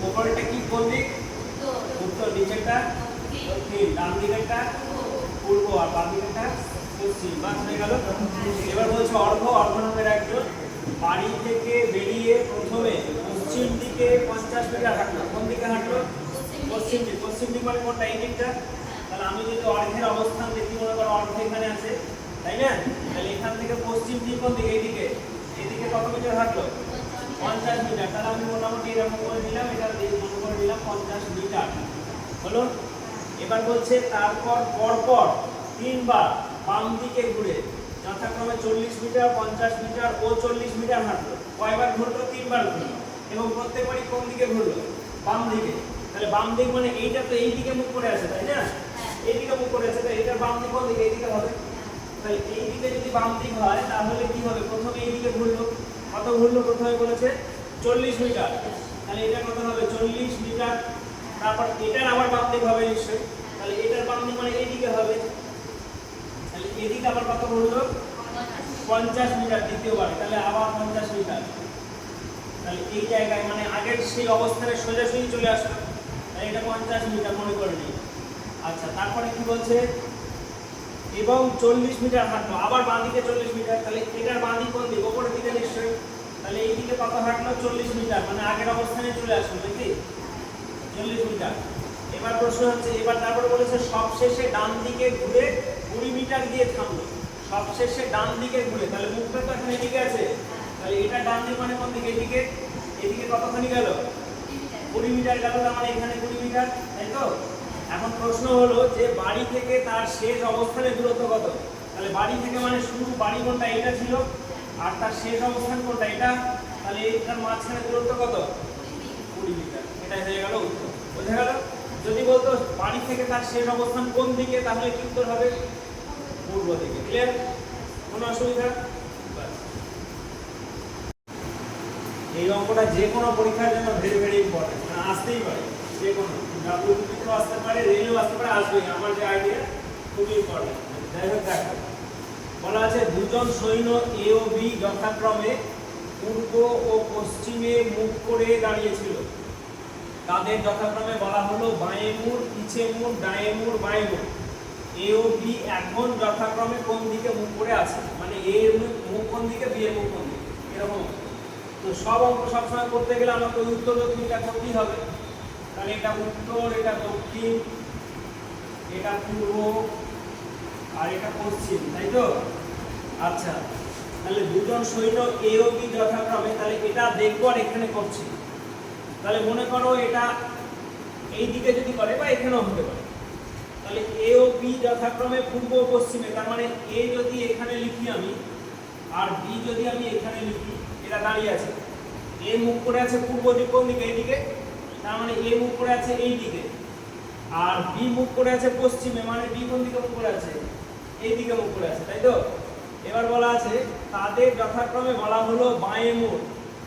উপরেরটা কি কোন দিক? উত্তর। নিচেরটা দক্ষিণ। ডান দিকেরটা পূর্ব আর বাম দিকেরটা পশ্চিম। বাস হয়ে গেল। এবার বলছে অর্ঘ নামের একজন বাড়ি থেকে বেরিয়ে প্রথমে পশ্চিম দিকে 50 মিটার হাঁটলো। কোন দিকে হাঁটলো? পশ্চিম দিক। পশ্চিম দিক মানে কোনটা? এই দিকটা। তাহলে আমি যদি অর্ঘের অবস্থান দেখি, মনে করো অর্ঘ এখানে আছে, তাই না? তাহলে এখান থেকে পশ্চিম দিক কোন দিকে? এইদিকে। এইদিকে কত মিটার হাঁটলো? 50 মিটার। তাহলে আমি মোটামুটি এরকম করে দিলাম, এটা মনে করে দিলাম 50 মিটার হলো। এবার বলছে তারপর পরপর 3 বার বাম দিকে ঘুরে যথাক্রমে 40 মিটার, 50 মিটার ও 40 মিটার হাঁটলো। কয়বার ঘুরলো? 3 বার ঘুরলো। এবং প্রত্যেকবারই কোন দিকে ঘুরলো? বাম দিকে। তাহলে বাম দিক মানে এইটা তো এই দিকে মুখ করে আছে, তাই না? এইদিকে মুখ করে আছে, তো এটার বাম দিক কোন দিকে? এইদিকে হবে। তাহলে এই দিকে যদি বাম দিক হয় তাহলে কি হবে? প্রথমে এই দিকে ঘুরলো। কত ঘুরলো? প্রথমে বলেছে 40 মিটার। তাহলে এটা কত হবে? 40 মিটার। তারপর এটার আবার বাম দিক হবে নিশ্চয়ই। তাহলে এটার বাম দিক মানে এইদিকে হবে। তাহলে এদিকে আবার কত ঘুরলো? 50 মিটার দ্বিতীয়বার। তাহলে আবার 50 মিটার। তাহলে এই জায়গায় মানে আগের সেই অবস্থানে সোজাসুজি চলে আসলো। তাহলে এটা 50 মিটার মনে করে নিই। আচ্ছা, তারপরে কি বলছে? এবং 40 মিটার হাঁটলো। আবার বাঁ দিকে 40 মিটার। তাহলে এটার বাঁ দিক কোন দিক? উপরের দিকে নিশ্চয়ই। তাহলে এই দিকে কত হাঁটলো? 40 মিটার। মানে আগের অবস্থানে চলে আসলো নাকি? 40 মিটার। এবার প্রশ্ন হচ্ছে, এবার তারপরে বলেছে সবশেষে ডান দিকে ঘুরে 20 মিটার গিয়ে থামলো। সবশেষে ডান দিকে ঘুরে, তাহলে মুখটা তো এখন এদিকে আছে। তাহলে এটা ডান দিক মানে কোন দিকে? এদিকে। এদিকে কতখানি গেল? 20 মিটার গেল। তার মানে এখানে 20 মিটার, তাই তো? এখন প্রশ্ন হলো যে বাড়ি থেকে তার শেষ অবস্থানের দূরত্ব কত? তাহলে বাড়ি থেকে মানে শুরু বাড়ি কোনটা? এটা ছিল। আর তার শেষ অবস্থান কোনটা? এটা। তাহলে এটার মাঝখানে দূরত্ব কত? 20 মিটার। এটাই হয়ে গেল উত্তর। বোঝা গেল? যদি বলতো বাড়ি থেকে তার শেষ অবস্থান কোন দিকে, তাহলে কি উত্তর হবে? পূর্ব দিকে। ক্লিয়ার? কোনো অসুবিধা? এই অঙ্কটা যে কোনো পরীক্ষার জন্য ভেরি ভেরি ইম্পর্টেন্ট। মানে আসতেই পারে, যে কোনো ডাব্লিউবিপিতেও আসতে পারে, রেলেও আসতে পারে, আসবেই। আমার যে আইডিয়া খুবই ইম্পর্টেন্ট। যাই হোক, দেখো বলা আছে দুজন সৈন্য এ ও বি যথাক্রমে পূর্ব ও পশ্চিমে মুখ করে দাঁড়িয়েছিল। তাদের যথাক্রমে বলা হলো বাঁয়ে মুড়, পিছে মুড়, ডায়ে মুড়, বাঁয়ে মুড়। এ ও বি এখন যথাক্রমে কোন দিকে মুখ করে আছে? মানে এ এর মুখ কোন দিকে, বি এর মুখ কোন দিকে, এরকম। তো সব অঙ্ক সবসময় করতে গেলে আমাকে উত্তর দক্ষিণটা করতেই হবে। তাহলে এটা উত্তর, এটা দক্ষিণ, এটা পূর্ব আর এটা পশ্চিম, তাই তো? আচ্ছা, তাহলে দুজন সৈন্য এ ও বি যথাক্রমে, তাহলে এটা দেখবো আর এখানে করছি। তাহলে মনে করো এটা এই দিকে যদি করে বা এখানেও হতে পারে। তাহলে এ ও বি যথাক্রমে পূর্ব ও পশ্চিমে, তার মানে এ যদি এখানে লিখি আমি আর বি যদি আমি এখানে লিখি, এটা দাঁড়িয়ে আছে। এ মুখ করে আছে পূর্ব দিক, কোন দিকে? এইদিকে। তার মানে এ মুখ করে আছে এই দিকে। আর বি মুখ করে আছে পশ্চিমে, মানে বি কোন দিকে মুখ করে আছে? এই দিকে মুখ করে আছে, তাই তো? এবার বলা আছে তাদের যথাক্রমে বলা হলো বাঁয়ে মুড়।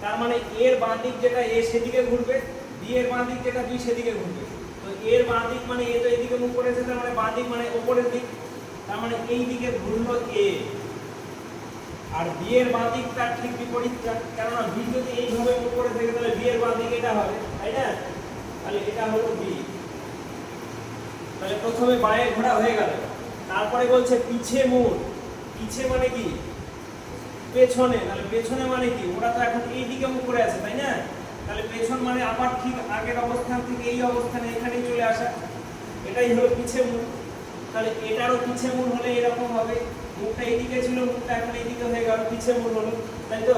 তার মানে এর বাঁ দিক যেটা এ সেদিকে ঘুরবে, বি এর বাঁ দিক যেটা বি সেদিকে ঘুরবে। তো এর বাঁ দিক মানে এ তো এদিকে মুখ করেছে, তার মানে বাঁ দিক মানে উপরের দিক। তার মানে এই দিকে ঘুরলো এ। আর বি এর বাঁ দিক তার ঠিক বিপরীতটা, কেননা বি যদি এইভাবে মুখ করে থাকে তাহলে বি এর বাঁ দিক এটা হবে, তাই না? তাহলে এটা হলো বি। তাহলে প্রথমে বাঁয়ে ঘোরা হয়ে গেল। তারপরে বলছে পিছে মুড়। পিছে মানে কি? পেছনে। তাহলে পেছনে মানে কি? ওরা তো এখন এই দিকে মুখ করে আছে, তাই না? তাহলে পেছন মানে আবার ঠিক আগের অবস্থান থেকে এই অবস্থানে এখানেই চলে আসা, এটাই হলো পিছে মুড়। তাহলে এটারও পিছে মুড় হলে এরকম হবে। মুখটা এইদিকে ছিল, মুখটা এখন এইদিকে হয়ে গেল, পিছে মুড় হলো, তাই তো?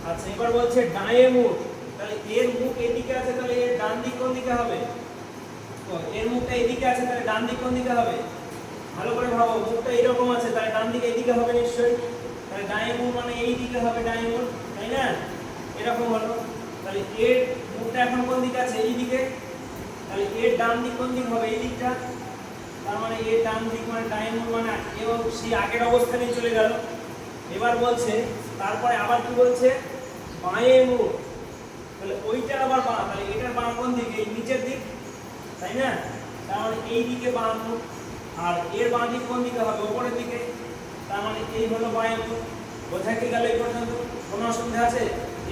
আচ্ছা, এবার বলছে ডায়ে মুড়। তাহলে এর মুখ এইদিকে আছে, তাহলে এর ডান দিক কোন দিকে হবে? তো এর মুখটা এইদিকে আছে, তাহলে ডান দিক কোন দিকে হবে? ভালো করে ভাবো, মুখটা এরকম আছে, তাহলে ডান দিকে এইদিকে হবে নিশ্চয়ই। তাহলে ডায়ে মুড় মানে এই দিকে হবে, ডায়ে মুড়, তাই না? এরকম হলো। তাহলে এর মুখটা এখন কোন দিকে আছে? এই দিকে। তাহলে এর ডান দিক কোন দিক হবে? এই দিকটা। তার মানে এর ডান দিক মানে ডায়ে মুড় মানে এও সেই আগের অবস্থানে চলে গেল। এবার বলছে তারপরে আবার কি বলছে? বাঁয়ে মুড়। তাহলে ওইটার আবার বাঁ, তাহলে এটার বাঁ কোন দিকে? এই নিচের দিক, তাই না? তার মানে এই দিকে বাঁ মুড়। আর এর বাঁ দিক কোন দিকে হবে? উপরের দিকে। তার মানে এই হলো বাঁয়ে মুড়। বোঝা কি গেল এই পর্যন্ত? কোনো অসুবিধা আছে?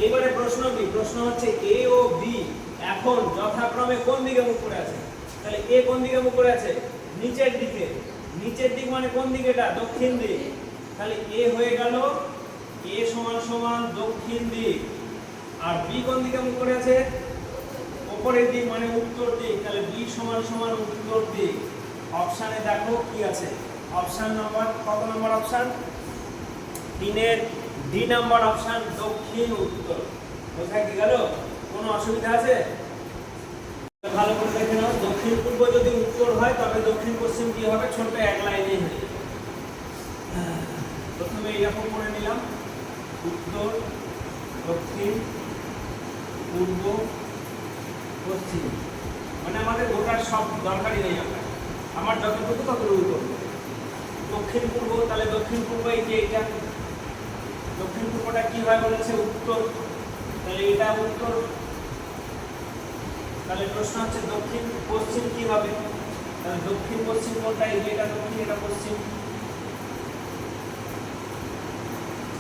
এইবারে প্রশ্ন কি? প্রশ্ন হচ্ছে এ ও বি এখন যথাক্রমে কোন দিকে মুখ করে আছে? তাহলে এ কোন দিকে মুখ করে আছে? নিচের দিকে। নিচের দিক মানে কোন দিকে? এটা দক্ষিণ দিক। তাহলে এ হয়ে গেল এ সমান সমান দক্ষিণ দিক, আর বি কোন দিকে মুখ করে আছে? উপরের দিক মানে উত্তর দিক। তাহলে বি সমান সমান উত্তর দিক। অপশানে দেখো কি আছে। অপশান নাম্বার কত নম্বর অপশান? 3 এর ডি নাম্বার অপশান দক্ষিণ উত্তর। বোঝা কি গেল? কোনো অসুবিধা আছে? ভালো করে দেখে নাও। দক্ষিণ পূর্ব যদি উত্তর হয় তবে দক্ষিণ পশ্চিম কি হবে? ছোট এক লাইনেই হয়ে যাবে। প্রথমে এরকম করে নিলাম, উত্তর, দক্ষিণ, পূর্ব, পশ্চিম। মানে আমাদের গোটার সব দরকারই নেই, আমার যতটুকু ততটুকু করবো। দক্ষিণ পূর্ব, তাহলে দক্ষিণ পূর্ব এই যে এটা, দক্ষিণ পূর্বটা কি হয় বলেছে? উত্তর। তাহলে এটা উত্তর। তাহলে প্রশ্ন হচ্ছে দক্ষিণ পশ্চিম কি হবে? তাহলে দক্ষিণ পশ্চিম কোনটা? এই যে এটা দক্ষিণ, এটা পশ্চিম।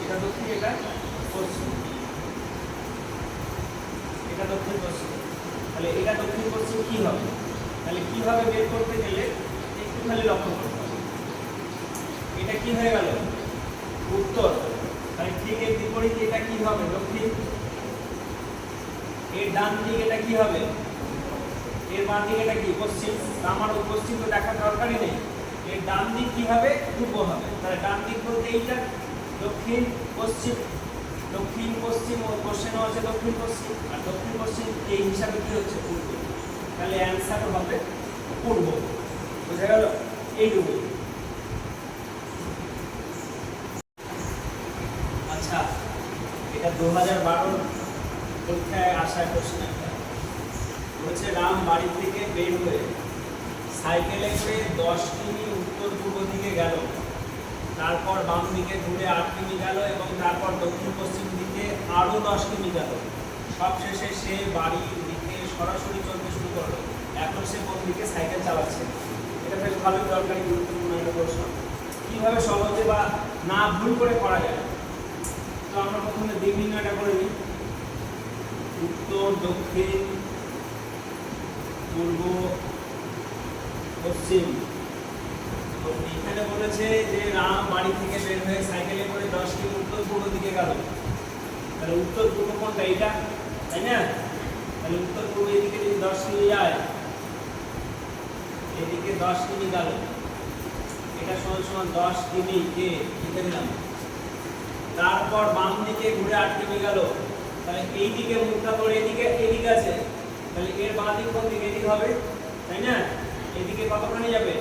এটা দক্ষিণ, এটা পশ্চিম। এটা দক্ষিণ পশ্চিম। তাহলে এটা দক্ষিণ পশ্চিম কি হবে? তাহলে কিভাবে বের করতে গেলে একটু খালি লক্ষ্য করতে হবে। এটা কি হয়ে গেল? উত্তর। তাহলে ঠিক এর বিপরীতে এটা কি হবে? দক্ষিণ। এর ডান দিক এটা কি হবে? এর বাম দিক এটা কি? পশ্চিম। আমার পশ্চিম তো দেখার দরকারই নেই। এর ডান দিক কি হবে? পূর্ব হবে। তাহলে ডান দিক বলতে এইটা দক্ষিণ পশ্চিম। দক্ষিণ পশ্চিম ও কোশ্চেনও আছে দক্ষিণ পশ্চিম, আর দক্ষিণ পশ্চিম এই হিসাবে কি হচ্ছে? পূর্ব। তাহলে অ্যান্সার হবে পূর্ব। বুঝা গেল? এইটুকু। আচ্ছা, এটা 2012 পরীক্ষায় আসা কোশ্চেন একটা। বলছে রাম বাড়ি থেকে বের হয়ে সাইকেলে করে 10 কিমি উত্তর পূর্ব দিকে গেল, তারপর বাম দিকে ঘুরে 8 কিমি গেল এবং তারপর দক্ষিণ পশ্চিম দিকে আরো 10 কিমি গেল। সবশেষে সে বাড়ির দিকে সরাসরি চলতে শুরু করলো। এখন সে কোন দিকে সাইকেল চালাচ্ছে? এটা বেশ ভালো দরকারি গুরুত্বপূর্ণ একটা প্রশ্ন। কিভাবে সহজে বা না ভুল করে করা যায়? তো আমরা প্রথমে দিক নির্ণয়টা করে নিই। উত্তর, দক্ষিণ, পূর্ব, পশ্চিম। তো এখানে বলেছে যে রাম বাড়ি থেকে বের হয়ে সাইকেলে করে 10 কিমি উত্তর পূর্ব দিকে গেল। তাহলে উত্তর পূর্ব কোনটা? এটা, তাই না? তাহলে উত্তর পূর্ব এদিকে যদি 10 কিমি যায়, এদিকে 10 কিমি গেল, এটা সমান সমান 10 কিমি কে লিখে দিলাম। তারপর বাম দিকে ঘুরে 8 কিমি গেল। তাহলে এই দিকে মুখটা করে এদিকে আছে, তাহলে এর বাম দিক কোন দিকে? এদিকে হবে, তাই না? এদিকে কতখানি যাবে?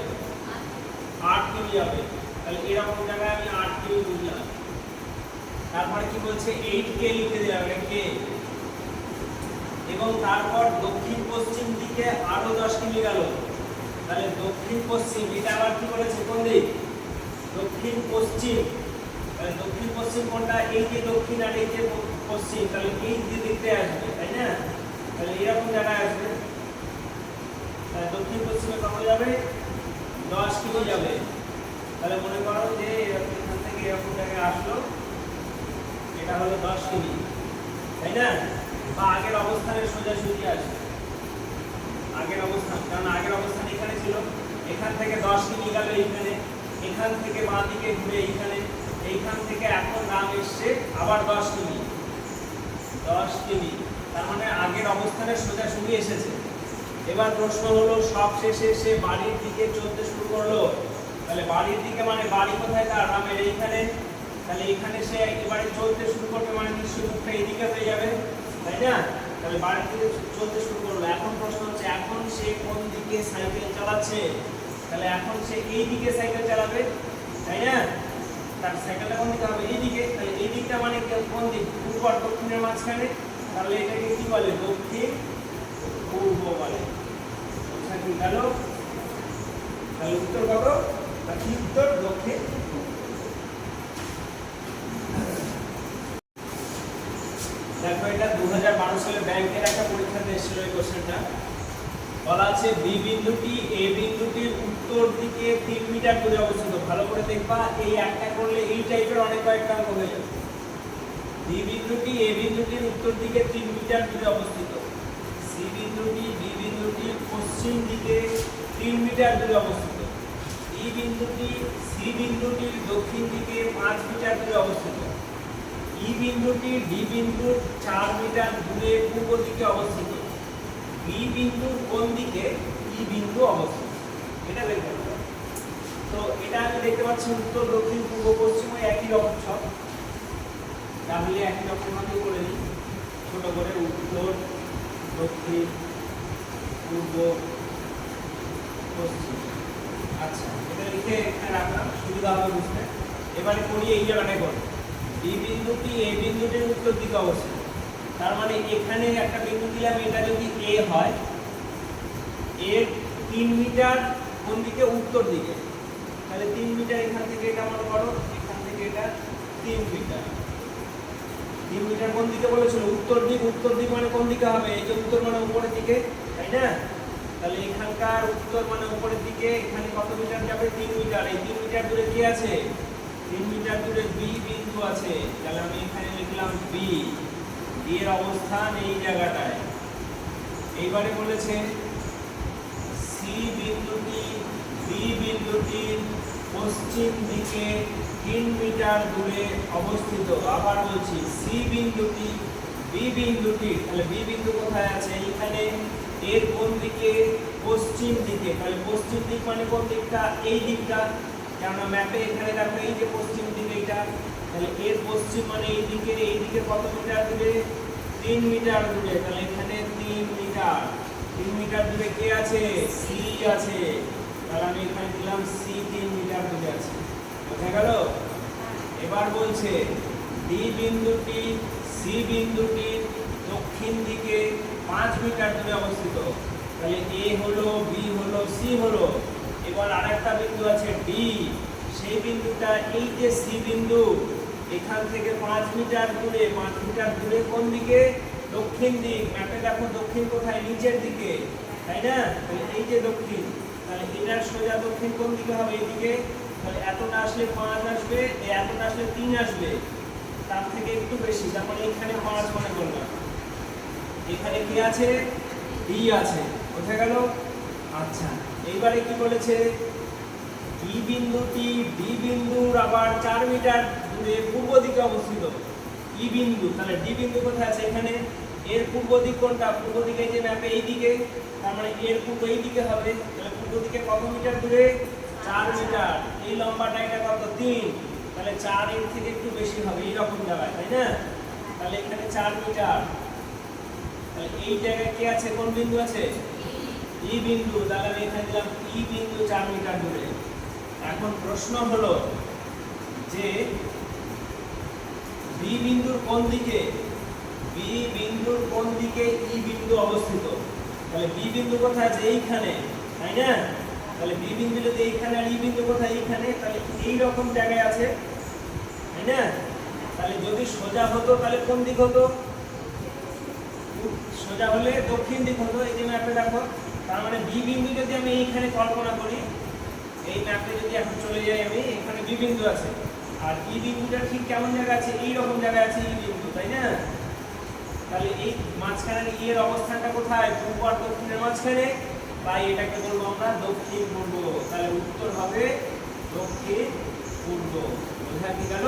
8 কিমি যাবে। তাহলে এরকম জায়গায় আমি 8 কিমি বুঝলাম। তারপরে কি বলছে? 8 কে লিখে দিলাম, এটা কে। এবং তারপর দক্ষিণ পশ্চিম দিকে আরো 10 কিমি গেল। তাহলে দক্ষিণ পশ্চিম, এটা আবার কি বলেছে? কোন দিক? দক্ষিণ পশ্চিম। তাহলে দক্ষিণ পশ্চিম কোনটা? এই যে দক্ষিণ আর এই যে পশ্চিম, তাহলে এই দিকতে আসবে, তাই না? তাহলে এরকম জায়গায় আসবে। তাহলে দক্ষিণ পশ্চিমে কত যাবে? 10 কিমি যাবে। তাহলে মনে করো যে এখান থেকে এরকম জায়গায় আসলো, এটা হলো 10 কিমি, তাই না? বা আগের অবস্থানে সোজাসুজি আসবে। আগের অবস্থান, কারণ আগের অবস্থান এখানে ছিল। এখান থেকে 10 কিমি গেল এইখানে, এখান থেকে বাঁ দিকে ঘুরে এইখানে, এইখান থেকে এখন রাম এসছে আবার 10 কিমি। 10 কিমি, তার মানে আগের অবস্থানে সোজাসুজি এসেছে। এবার প্রশ্ন হলো সবশেষে সে বাড়ির দিকে চলতে শুরু করলো। তাহলে বাড়ির দিকে মানে বাড়ি কোথায়? তার রামের এইখানে। তাহলে এখানে সে এবারে চলতে শুরু করবে, মানে নিশ্চয়ই মুখটা এদিকে হয়ে যাবে, তাই না? তাহলে বাড়ির দিকে চলতে শুরু করলো। এখন প্রশ্ন হচ্ছে এখন সে কোন দিকে সাইকেল চালাচ্ছে? তাহলে এখন সে এই দিকে সাইকেল চালাবে, তাই না? তার সাইকেলটা কোন দিকে হবে? এইদিকে। তাহলে এই দিকটা মানে কোন দিক? পূর্ব আর দক্ষিণের মাঝখানে। তাহলে এটাকে কি বলে? দক্ষিণ পূর্ব বলে। আচ্ছা, কি গেল? তাহলে উত্তর কত? উত্তর দক্ষিণ। দেখো, এটা 2012 সালে ব্যাংকের একটা পরীক্ষাতে এসেছিল এই কোশ্চেনটা। বলা আছে বি বিন্দুটি এ বিন্দুটির উত্তর দিকে 3 মিটার দূরে অবস্থিত। ভালো করে দেখবা, এই একটা করলে এই টাইপের অনেক কয়েকটা অঙ্ক হয়ে যাবে। ডি বিন্দুটি এ বিন্দুটির উত্তর দিকে 3 মিটার দূরে অবস্থিত। সি বিন্দুটি বি বিন্দুটির পশ্চিম দিকে 3 মিটার দূরে অবস্থিত। ই বিন্দুটি সি বিন্দুটির দক্ষিণ দিকে 5 মিটার দূরে অবস্থিত। ই বিন্দুটি ডি বিন্দুর 4 মিটার দূরে পূর্ব দিকে অবস্থিত। বি বিন্দুর কোন দিকে ই বিন্দু অবস্থিত, এটা বের করতে হবে। তো এটা আমি দেখতে পাচ্ছি উত্তর দক্ষিণ পূর্ব পশ্চিম একই রকম সব, তাহলে একই রকম ভাবে করে নিই ছোট করে, উত্তর দক্ষিণ পূর্ব পশ্চিম। আচ্ছা, এটা লিখে এখানে রাখলাম, সুবিধা হবে বুঝতে। এবারে করি এই জায়গাটায় করি। বি বিন্দুটি এ বিন্দুটির উত্তর দিকে অবস্থিত, তার মানে এখানে একটা বিন্দু দিলাম, এটা যদি এ হয়, এর 3 মিটার কোন দিকে উত্তর দিকে, তাহলে 3 মিটার এখান থেকে এটা মনে করো, এখান থেকে এটা 3 মিটার। 3 মিটার কোন দিকে বলেছিল, উত্তর দিক। উত্তর দিক মানে কোন দিকে হবে, এই যে উত্তর মানে উপরের দিকে, তাই না? তাহলে এখানকার উত্তর মানে উপরের দিকে, এখানে কত মিটার যাবে, 3 মিটার। এই 3 মিটার দূরে কি আছে, 3 মিটার দূরে বি বিন্দু আছে। তাহলে আমি এখানে লিখলাম বি, বি এর অবস্থান এই জায়গাটায়। এইবারে বলেছে সি বিন্দুটি বি বিন্দুটির পশ্চিম দিকে 3 মিটার দূরে অবস্থিত। আবার বলছি সি বিন্দুটি বি বিন্দুটি, তাহলে বি বিন্দু কোথায় আছে, এইখানে। এর কোন দিকে, পশ্চিম দিকে। তাহলে পশ্চিম দিক মানে কোন দিকটা, এই দিকটা, কারণ ম্যাপে এখানে দেখো এই যে পশ্চিম দিক এইটা। তাহলে এর পশ্চিম মানে এই দিকে, এই দিকে কত মিটার দূরে, 3 মিটার দূরে। তাহলে এখানে 3 মিটার। 3 মিটার দূরে কে আছে, সি আছে। তাহলে আমি এখানে দিলাম সি 3 মিটার দূরে আছে। বোঝা গেল? এবার বলছে ডি বিন্দুটি সি বিন্দুটির দক্ষিণ দিকে 5 মিটার দূরে অবস্থিত। তাহলে এ হলো, বি হলো, সি হলো। এবার আরেকটা বিন্দু আছে ডি, সেই বিন্দুটা এই যে সি বিন্দু, এখান থেকে 5 মিটার দূরে। 5 মিটার দূরে কোন দিকে, দক্ষিণ দিক। ম্যাপে দেখো দক্ষিণ কোথায়, নিচের দিকে, তাই না? তাহলে এই যে দক্ষিণ, তাহলে এটার সোজা দক্ষিণ কোন দিকে হবে, এইদিকে। তাহলে এতটা আসলে 5 আসবে, এতটা আসলে 3 আসবে, তার থেকে একটু বেশি। তার মানে এখানে 5 মনে করলাম। এখানে কি আছে, ডি আছে। বোঝা গেল? আচ্ছা, এইবারে কি বলেছে, ই বিন্দুটি ডি বিন্দুর আবার 4 মিটার দূরে পূর্ব দিকে অবস্থিত। ই বিন্দু, তাহলে ডি বিন্দু কোথায় আছে, এখানে। এর পূর্ব দিক কোনটা, পূর্ব দিকে যে ম্যাপে এই দিকে, তার মানে এর পূর্ব এই দিকে হবে। তাহলে পূর্ব দিকে কত মিটার দূরে, 4 মিটার। এই লম্বাটা এটা কত, 3। তাহলে 4 এর থেকে একটু বেশি হবে এই রকম জায়গায়, তাই না? তাহলে এখানে 4 মিটার। তাহলে এই জায়গায় কি আছে, কোন বিন্দু আছে, ই বিন্দু। তাহলে আমি এখানে দিলাম ই বিন্দু 4 মিটার দূরে। এখন প্রশ্ন হলো যে বি বিন্দুর কোন দিকে, বি বিন্দুর কোন দিকে ই বিন্দু অবস্থিত। তাহলে বি বিন্দু কোথায় আছে, এইখানে, তাই না? তাহলে বি বিন্দু যদি এইখানে, আর ই বিন্দু কোথায়, এইখানে। তাহলে এই রকম জায়গায় আছে, তাই না? তাহলে যদি সোজা হতো তাহলে কোন দিক হতো, সোজা হলে দক্ষিণ দিক হতো। এই যে ম্যাপে দেখো, তার মানে বি বিন্দু যদি আমি এইখানে কল্পনা করি, এই ম্যাপে যদি এখন চলে যাই আমি, এখানে বি বিন্দু আছে, আর ই বিন্দুটা ঠিক কেমন জায়গা আছে, এই রকম জায়গায় আছে ই বিন্দু, তাই না? তাহলে এই মাঝখানে ই এর অবস্থানটা কোথায়, পূর্ব আর দক্ষিণের মাঝখানে, তাই এটাকে বলবো আমরা দক্ষিণ পূর্ব। তাহলে উত্তর হবে দক্ষিণ পূর্ব। বোঝা কি গেল?